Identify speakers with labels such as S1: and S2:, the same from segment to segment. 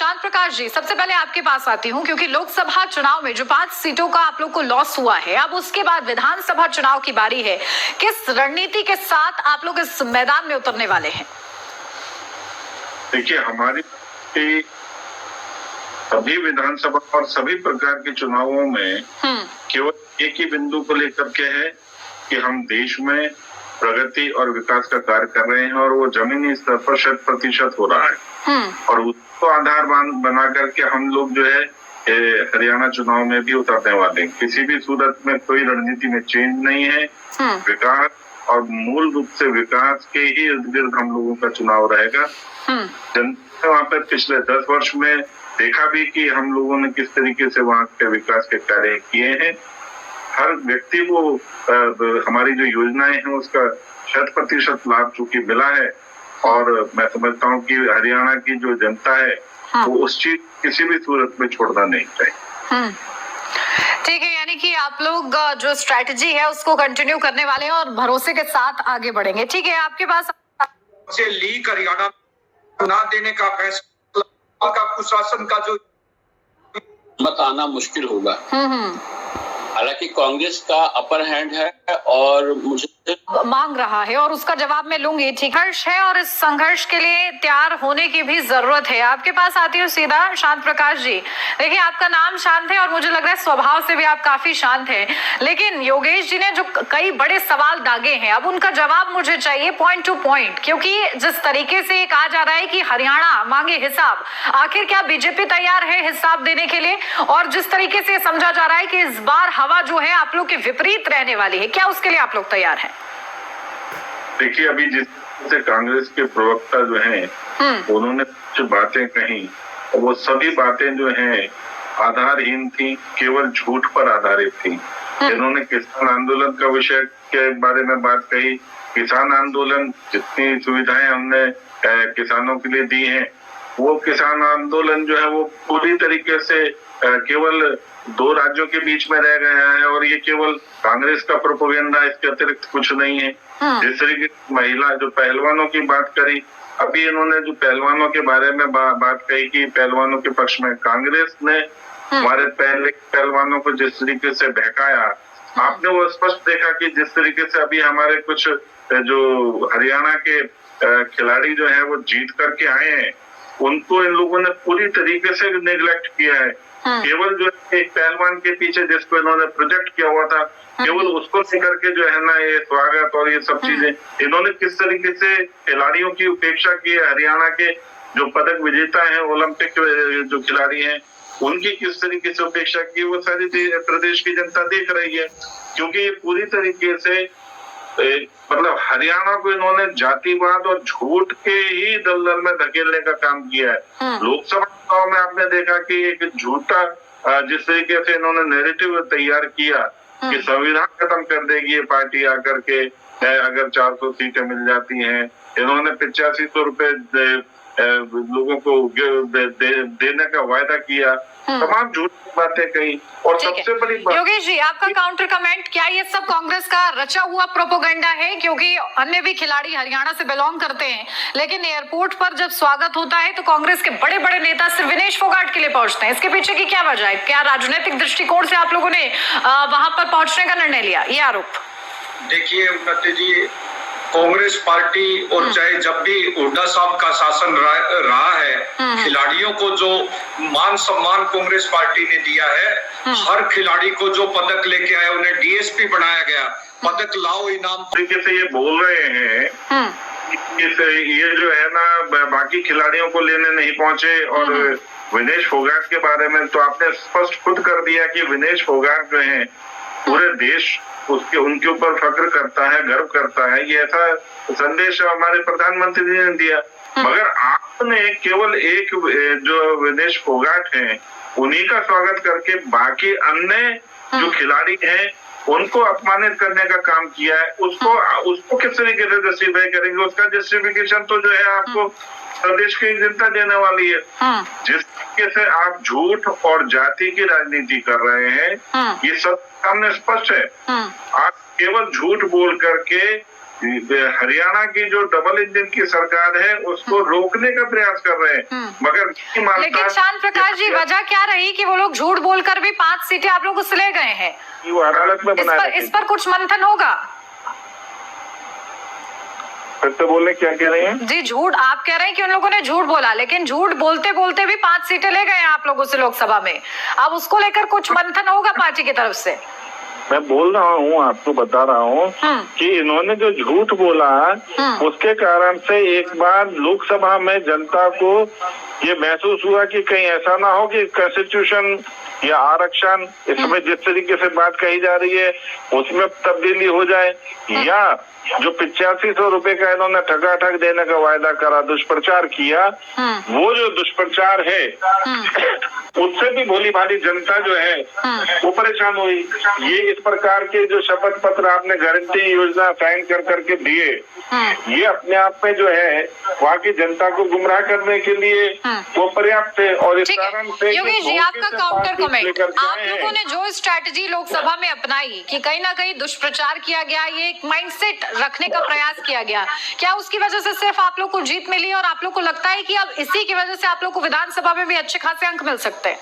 S1: शांत प्रकाश जी, सबसे पहले आपके पास आती हूँ क्योंकि लोकसभा चुनाव में जो 5 सीटों का आप लोग को लॉस हुआ है, अब उसके बाद विधानसभा चुनाव की बारी है। किस रणनीति के साथ आप लोग इस मैदान में उतरने वाले हैं?
S2: देखिए, हमारी सभी विधानसभा और सभी प्रकार के चुनावों में केवल एक ही बिंदु को लेकर के है कि हम देश में प्रगति और विकास का कार्य कर रहे हैं और वो जमीनी स्तर पर 100% हो रहा है। और उसको आधार बना करके हम लोग जो है हरियाणा चुनाव में भी उतरने वाले हैं। किसी भी सूरत में कोई रणनीति में चेंज नहीं है। विकास और मूल रूप से विकास के ही इर्द गिर्द हम लोगों का चुनाव रहेगा। जनता वहाँ पे पिछले 10 वर्ष में देखा भी कि हम लोगों ने किस तरीके से वहाँ के विकास के कार्य किए हैं। हर व्यक्ति को हमारी जो योजनाएं हैं उसका 100% लाभ चूंकि मिला है और मैं समझता हूँ कि हरियाणा की जो जनता है वो उस चीज किसी भी सूरत में छोड़ना नहीं चाहिए।
S1: ठीक है, यानी कि आप लोग जो स्ट्रैटेजी है उसको कंटिन्यू करने वाले हैं और भरोसे के साथ आगे बढ़ेंगे। ठीक है, आपके पास
S3: से लीक हरियाणा ना देने का फैसला का कुशासन का जो
S4: बताना मुश्किल होगा। हालांकि कांग्रेस का अपर हैंड है और मुझे
S1: मांग रहा है और उसका जवाब मैं लूंगी। ठीक है, और इस संघर्ष के लिए तैयार होने की भी जरूरत है। आपके पास आती हूँ सीधा शांत प्रकाश जी। देखिए, आपका नाम शांत है और मुझे लग रहा है स्वभाव से भी आप काफी शांत हैं, लेकिन योगेश जी ने जो कई बड़े सवाल दागे हैं, अब उनका जवाब मुझे चाहिए पॉइंट टू पॉइंट, क्योंकि जिस तरीके से कहा जा रहा है कि हरियाणा मांगे हिसाब, आखिर क्या बीजेपी तैयार है हिसाब देने के लिए? और जिस तरीके से समझा जा रहा है कि इस बार हवा जो है आप लोग के विपरीत रहने वाली है, क्या उसके लिए आप लोग तैयार हैं?
S2: देखिए, अभी जिससे कांग्रेस के प्रवक्ता जो हैं उन्होंने कुछ बातें कही, वो सभी बातें जो हैं आधारहीन थी, केवल झूठ पर आधारित थी। इन्होंने किसान आंदोलन का विषय के बारे में बात कही। किसान आंदोलन, जितनी सुविधाएं हमने किसानों के लिए दी हैं, वो किसान आंदोलन जो है वो पूरी तरीके से केवल 2 राज्यों के बीच में रह गया है और ये केवल कांग्रेस का प्रोपेगेंडा, इसके अतिरिक्त कुछ नहीं है। जिस तरीके से महिला जो पहलवानों की बात करी, अभी इन्होंने जो पहलवानों के बारे में बात कही कि पहलवानों के पक्ष में कांग्रेस ने हमारे पहलवानों को जिस तरीके से बहकाया, आपने वो स्पष्ट देखा कि जिस तरीके से अभी हमारे कुछ जो हरियाणा के खिलाड़ी जो है वो जीत करके आए हैं, उनको इन लोगों ने पूरी तरीके से नेग्लेक्ट किया है। केवल जो एक पहलवान के पीछे जिसको इन्होंने प्रोजेक्ट किया हुआ था, केवल उसको लेकर के जो है ना ये स्वागत और ये सब चीजें, इन्होंने किस तरीके से खिलाड़ियों की उपेक्षा की है। हरियाणा के जो पदक विजेता हैं, ओलंपिक जो खिलाड़ी हैं, उनकी किस तरीके से उपेक्षा की, वो सारी प्रदेश की जनता देख रही है। क्योंकि ये पूरी तरीके से मतलब हरियाणा को इन्होंने जातिवाद और झूठ के ही दलदल में धकेलने का काम किया है। लोकसभा चुनाव में आपने देखा कि एक झूठा जिस तरीके से इन्होंने नैरेटिव तैयार किया कि संविधान खत्म कर देगी ये पार्टी आकर के, अगर 400 सीटें मिल जाती हैं। इन्होंने 8500 रुपए लोगों को देने का वायदा किया, तमाम झूठी बातें कही। और सबसे बड़ी बात,
S1: योगेश जी, आपका काउंटर कमेंट, क्या ये सब कांग्रेस का रचा हुआ प्रोपेगेंडा है? क्योंकि अन्य भी खिलाड़ी हरियाणा से बिलोंग करते हैं, लेकिन एयरपोर्ट पर जब स्वागत होता है तो कांग्रेस के बड़े बड़े नेता सिर्फ विनेश फोगाट के लिए पहुंचते हैं। इसके पीछे की क्या वजह है? क्या राजनीतिक दृष्टिकोण से आप लोगों ने वहां पर पहुंचने का निर्णय लिया, ये आरोप?
S3: देखिए उन्नति जी, कांग्रेस पार्टी और चाहे जब भी हुड्डा साहब का शासन रहा है, खिलाड़ियों को जो मान सम्मान कांग्रेस पार्टी ने दिया है, हर खिलाड़ी को जो पदक लेके आया उन्हें डीएसपी बनाया गया। पदक लाओ इनाम
S2: तरीके से ये बोल रहे हैं कि ये जो है ना बाकी खिलाड़ियों को लेने नहीं पहुंचे। और विनेश फोगाट के बारे में तो आपने स्पष्ट खुद कर दिया कि विनेश फोगाट जो है पूरे देश उनके ऊपर फक्र करता है, गर्व करता है। ये ऐसा संदेश हमारे प्रधानमंत्री जी ने दिया। मगर आपने केवल एक जो विनेश फोगाट हैं उन्हीं का स्वागत करके बाकी अन्य जो खिलाड़ी हैं उनको अपमानित करने का काम किया है। उसको किस तरीके से जस्टिफाई करेंगे? उसका जस्टिफिकेशन तो जो है आपको प्रदेश की जनता देने वाली है। जिस तरीके से आप झूठ और जाति की राजनीति कर रहे हैं, ये सब सामने स्पष्ट है। आप केवल झूठ बोल करके हरियाणा की जो डबल इंजन की सरकार है उसको रोकने का प्रयास कर रहे हैं, मगर
S1: लेकिन शांत प्रकाश जी, वजह क्या रही कि वो लोग झूठ बोलकर भी 5 सीटें आप लोगों से ले गए हैं?
S2: वो अदालत में
S1: इस पर कुछ मंथन होगा?
S2: फिर से बोले, क्या कह रहे हैं
S1: जी? झूठ आप कह रहे हैं कि उन लोगों ने झूठ बोला, लेकिन झूठ बोलते बोलते भी 5 सीटें ले गए हैं आप लोगों से लोकसभा में। अब उसको लेकर कुछ मंथन होगा पार्टी की तरफ से?
S2: मैं बोल रहा हूँ, आपको बता रहा हूँ कि इन्होंने जो झूठ बोला उसके कारण से एक बार लोकसभा में जनता को ये महसूस हुआ कि कहीं ऐसा ना हो कि कॉन्स्टिट्यूशन या आरक्षण इसमें जिस तरीके से बात कही जा रही है उसमें तब्दीली हो जाए, या जो 8500 रुपए का इन्होंने ठगाठग देने का वायदा करा, दुष्प्रचार किया, वो जो दुष्प्रचार है उससे भी भोली भाली जनता जो है वो परेशान हुई। ये इस प्रकार के जो शपथ पत्र आपने गारंटी योजना साइन कर करके दिए, ये अपने आप में जो है वहाँ की जनता को गुमराह करने के लिए वो पर्याप्त है। और इस कारण से
S1: योगेश जी, आपका काउंटर कमेंट, आप लोगों ने जो स्ट्रैटेजी लोकसभा में अपनाई कि कहीं ना कहीं दुष्प्रचार किया गया, ये एक माइंडसेट रखने का प्रयास किया गया, क्या उसकी वजह से सिर्फ आप लोग को जीत मिली और आप लोग को लगता है कि अब इसी की वजह से आप लोग को विधानसभा में भी अच्छे खासे अंक मिल सकते हैं?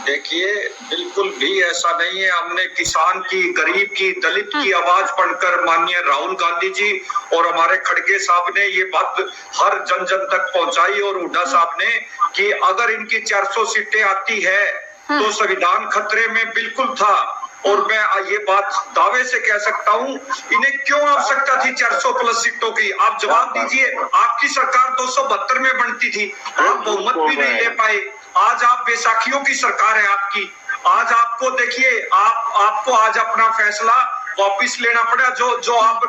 S3: देखिए, बिल्कुल भी ऐसा नहीं है। हमने किसान की, गरीब की, दलित की आवाज बनकर माननीय राहुल गांधी जी और हमारे खड़गे साहब ने ये बात हर जन जन तक पहुंचाई, और हुड्डा साहब ने, कि अगर इनकी 400 सीटें आती है तो संविधान खतरे में बिल्कुल था। और मैं ये बात दावे से कह सकता हूँ, इन्हें क्यों आवश्यकता थी 400 प्लस सीटों की? आप जवाब दीजिए। आपकी सरकार 272 में बनती थी, आप बहुमत भी नहीं ले पाए। आज आप बैसाखियों की सरकार है आपकी। आज आपको देखिए, आपको आज अपना फैसला वापिस लेना पड़ा, जो आप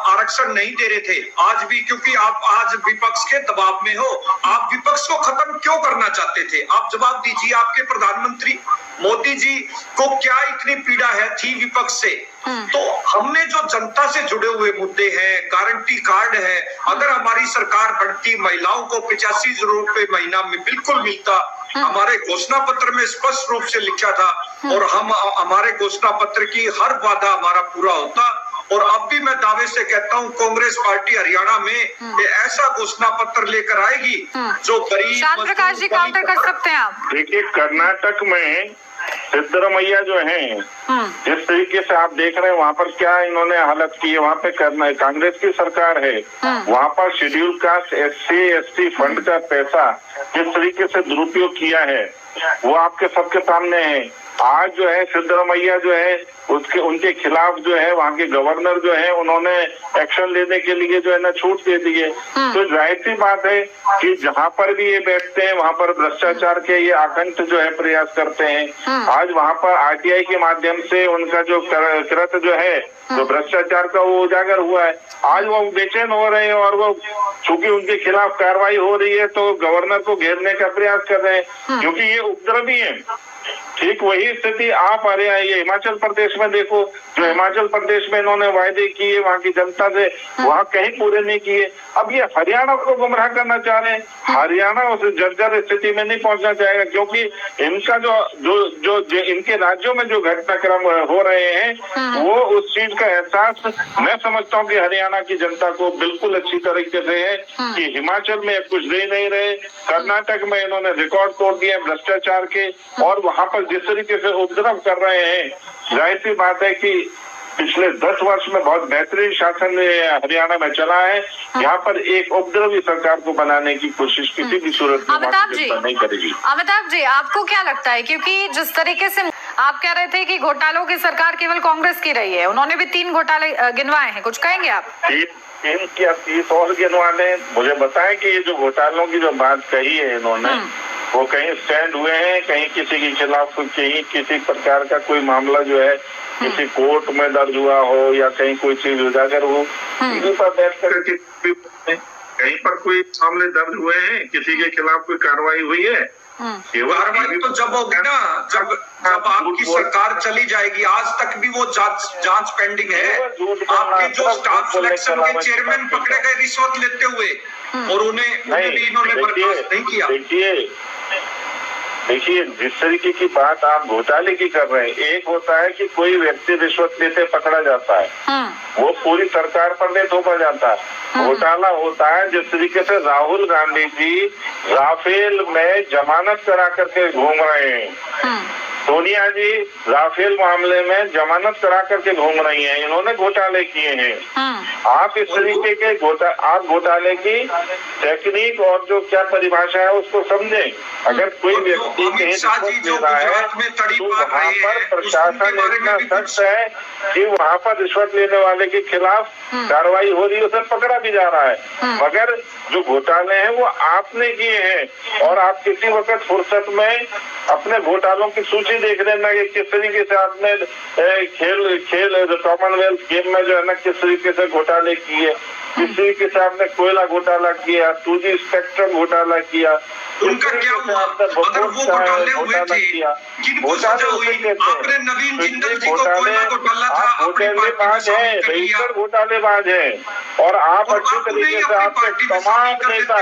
S3: आरक्षण नहीं दे रहे थे आज भी, क्योंकि आप आज विपक्ष के दबाव में हो। आप विपक्ष को खत्म क्यों करना चाहते थे? आप जवाब दीजिए। आपके प्रधानमंत्री मोदी जी को क्या इतनी पीड़ा थी विपक्ष से? तो हमने जो जनता से जुड़े हुए मुद्दे हैं, गारंटी कार्ड है, अगर हमारी सरकार बढ़ती, महिलाओं को 85 रुपए महीना में बिल्कुल मिलता, हमारे घोषणा पत्र में स्पष्ट रूप से लिखा था, और हमारे घोषणा पत्र की हर वादा हमारा पूरा होता। और अब भी मैं दावे से कहता हूँ, कांग्रेस पार्टी हरियाणा में ऐसा घोषणा पत्र लेकर आएगी जो गरीब।
S1: शांत प्रकाश जी, काउंटर कर सकते हैं आप?
S2: देखिए, कर्नाटक में सिद्धरमैया जो हैं, जिस तरीके से आप देख रहे हैं वहाँ पर क्या इन्होंने हालत की है, वहाँ पे कांग्रेस की सरकार है, वहाँ पर schedule caste SC ST fund का पैसा किस तरीके से दुरुपयोग किया है वो आपके सबके सामने है। आज जो है सिद्धरमैया जो है उनके खिलाफ जो है वहाँ के गवर्नर जो है उन्होंने एक्शन लेने के लिए जो है ना छूट दे दी है। तो जाहिर सी बात है कि जहाँ पर भी ये बैठते हैं वहाँ पर भ्रष्टाचार के ये आकंठ जो है प्रयास करते हैं। आज वहाँ पर RTI के माध्यम से उनका जो कृत जो है जो भ्रष्टाचार का वो उजागर हुआ है। आज वो बेचैन हो रहे हैं और वो चूंकि उनके खिलाफ कार्रवाई हो रही है तो गवर्नर को घेरने का प्रयास कर रहे हैं, क्योंकि ये उपद्रवी है। ठीक वही स्थिति आप ये हिमाचल प्रदेश में देखो, जो हिमाचल प्रदेश में इन्होंने वायदे किए वहाँ की जनता से, वहाँ कहीं पूरे नहीं किए। अब ये हरियाणा को गुमराह करना चाह रहे हैं। हरियाणा उस जर्जर स्थिति में नहीं पहुंचना चाहेगा, क्योंकि इनका जो इनके राज्यों में जो घटनाक्रम हो रहे हैं वो उस चीज का एहसास मैं समझता हूँ कि हरियाणा की जनता को बिल्कुल अच्छी तरीके से है कि हिमाचल में कुछ दे नहीं रहे, कर्नाटक में इन्होंने रिकॉर्ड तोड़ दिए भ्रष्टाचार के, और वहाँ पर जिस तरीके से उपद्रव कर रहे हैं, जाहिर सी बात है कि पिछले 10 वर्ष में बहुत बेहतरीन शासन हरियाणा में चला है। यहाँ पर एक उपद्रवी सरकार को बनाने की कोशिश किसी भी सूरत में नहीं करेगी।
S1: अमिताभ जी, आपको क्या लगता है, क्योंकि जिस तरीके से आप कह रहे थे कि घोटालों की सरकार केवल कांग्रेस की रही है, उन्होंने भी 3 घोटाले गिनवाए हैं, कुछ कहेंगे आप?
S2: 3 या 30 और गिनवाने। मुझे बताएं कि ये जो घोटालों की जो बात कही है इन्होंने, वो कहीं स्टैंड हुए हैं, कहीं किसी के खिलाफ कहीं किसी प्रकार का कोई मामला जो है किसी कोर्ट में दर्ज हुआ हो या कहीं कोई चीज उजागर हो, इसी पर बैठ कर कहीं पर कोई मामले दर्ज हुए हैं, किसी के खिलाफ कोई कार्रवाई हुई है?
S3: कार्रवाई तो जब होगी ना, जब आपकी सरकार चली जाएगी। आज तक भी वो जांच पेंडिंग है। आपके जो स्टाफ सिलेक्शन के चेयरमैन पकड़े गए रिश्वत लेते हुए, और उन्हें भी इन्होंने बर्दाश्त नहीं किया।
S2: देखिए, देखिए, जिस तरीके की बात आप घोटाले की कर रहे हैं, एक होता है कि कोई व्यक्ति रिश्वत लेते पकड़ा जाता है, वो पूरी सरकार पर नहीं थोपा जाता है। घोटाला होता है जिस तरीके से राहुल गांधी जी राफेल में जमानत करा करके घूम रहे हैं, सोनिया जी राफेल मामले में जमानत करा करके घूम रही हैं, इन्होंने घोटाले किए हैं। आप इस तरीके के आप घोटाले की टेक्निक और जो क्या परिभाषा है उसको समझें। अगर कोई व्यक्ति कहीं रिश्वत ले रहा है तो वहाँ पर प्रशासन इतना सख्त है कि वहाँ पर रिश्वत लेने वाले के खिलाफ कार्रवाई हो रही है, उसे पकड़ा भी जा रहा है। मगर जो घोटाले हैं वो आपने किए हैं, और आप किसी वक्त फुर्सत में अपने घोटालों की सूची देख लेना कि किस तरीके से आपने खेल कॉमनवेल्थ गेम में जो है ना किस तरीके से घोटाले किए, किस तरीके से आपने कोयला घोटाला किया, 2G स्पेक्ट्रम घोटाला किया।
S3: उनका क्या हुआ? अगर वो घोटाले हुए थे, किनको सजा हुई? आपने नवीन जिंदल जी को कोयला घोटाला था,
S2: घोटालेबाज है, भयंकर घोटालेबाज है, और आप अच्छी तरीके से आपके तमाम नेता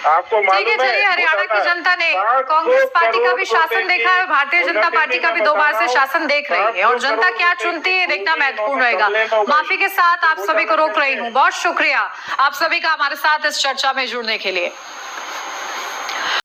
S2: आपको मालूम है।
S1: चलिए, हरियाणा की जनता ने कांग्रेस पार्टी का भी शासन देखा है, भारतीय जनता पार्टी का भी 2 बार से शासन देख रही है, और जनता क्या चुनती है देखना महत्वपूर्ण रहेगा। माफी के साथ आप सभी को रोक रही हूँ। बहुत शुक्रिया आप सभी का हमारे साथ इस चर्चा में जुड़ने के लिए।